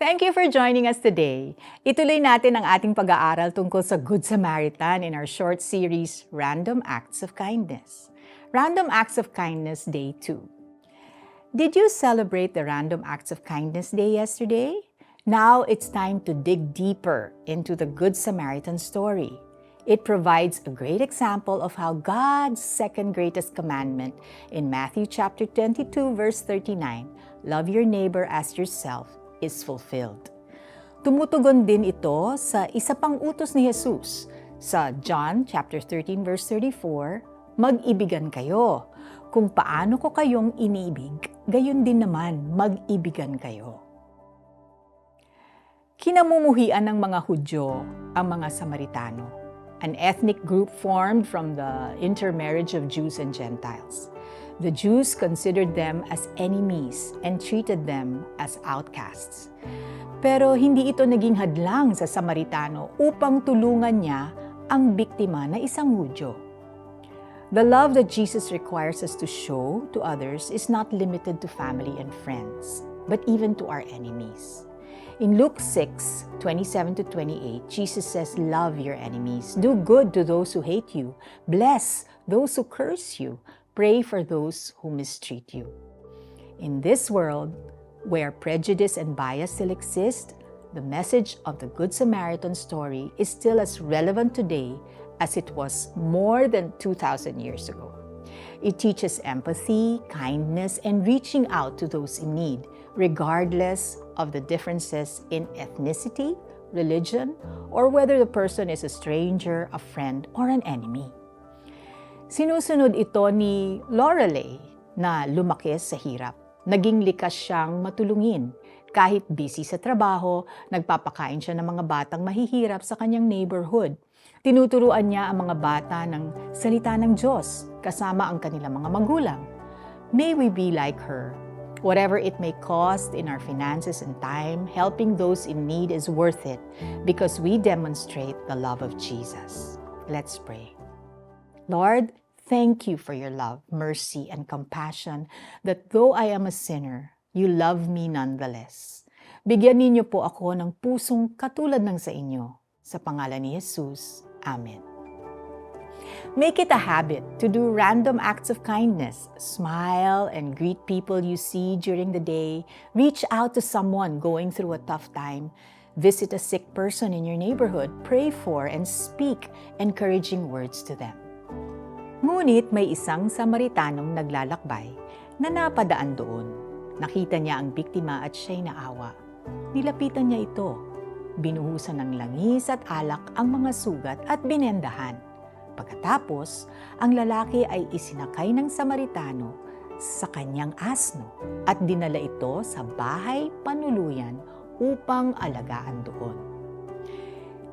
Thank you for joining us today. Ituloy natin ang ating pag-aaral tungkol sa Good Samaritan in our short series, Random Acts of Kindness. Random Acts of Kindness Day 2. Did you celebrate the Random Acts of Kindness Day yesterday? Now it's time to dig deeper into the Good Samaritan story. It provides a great example of how God's second greatest commandment in Matthew chapter 22 verse 39, love your neighbor as yourself, is fulfilled. Tumutugon din ito sa isa pang utos ni Jesus sa John chapter 13 verse 34, mag-ibigan kayo. Kung paano ko kayong iniibig, gayon din naman mag-ibigan kayo. Kinamumuhian ng mga Hudyo ang mga Samaritano, an ethnic group formed from the intermarriage of Jews and Gentiles. The Jews considered them as enemies and treated them as outcasts. Pero hindi ito naging hadlang sa Samaritano upang tulungan niya ang biktima na isang Hudyo. The love that Jesus requires us to show to others is not limited to family and friends, but even to our enemies. In Luke 6:27-28, Jesus says, love your enemies, do good to those who hate you, bless those who curse you, pray for those who mistreat you. In this world, where prejudice and bias still exist, the message of the Good Samaritan story is still as relevant today as it was more than 2,000 years ago. It teaches empathy, kindness, and reaching out to those in need, regardless of the differences in ethnicity, religion, or whether the person is a stranger, a friend, or an enemy. Sinusunod ito ni Lorelei na lumaki sa hirap. Naging likas siyang matulungin. Kahit busy sa trabaho, nagpapakain siya ng mga batang mahihirap sa kanyang neighborhood. Tinuturuan niya ang mga bata ng salita ng Diyos kasama ang kanilang mga magulang. May we be like her. Whatever it may cost in our finances and time, helping those in need is worth it because we demonstrate the love of Jesus. Let's pray. Lord, thank you for your love, mercy, and compassion that though I am a sinner, you love me nonetheless. Bigyan ninyo po ako ng pusong katulad ng sa inyo. Sa pangalan ni Jesus. Amen. Make it a habit to do random acts of kindness. Smile and greet people you see during the day. Reach out to someone going through a tough time. Visit a sick person in your neighborhood. Pray for and speak encouraging words to them. Ngunit may isang Samaritanong naglalakbay na napadaan doon. Nakita niya ang biktima at siya'y naawa. Nilapitan niya ito. Binuhusan ng langis at alak ang mga sugat at binendahan. Pagkatapos, ang lalaki ay isinakay ng Samaritano sa kanyang asno at dinala ito sa bahay panuluyan upang alagaan doon.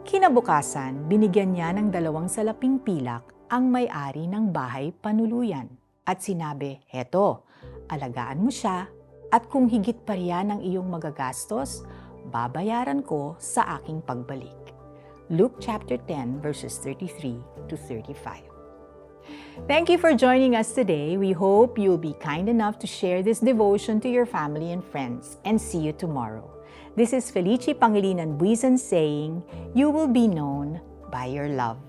Kinabukasan, binigyan niya ng 2 salaping pilak ang may-ari ng bahay panuluyan at sinabi, heto, alagaan mo siya at kung higit pa riyan ang iyong magagastos, babayaran ko sa aking pagbalik. Luke chapter 10 verses 33-35. Thank you for joining us today. We hope you'll be kind enough to share this devotion to your family and friends, and see you tomorrow. This is Felici Pangilinan Buizan saying, you will be known by your love.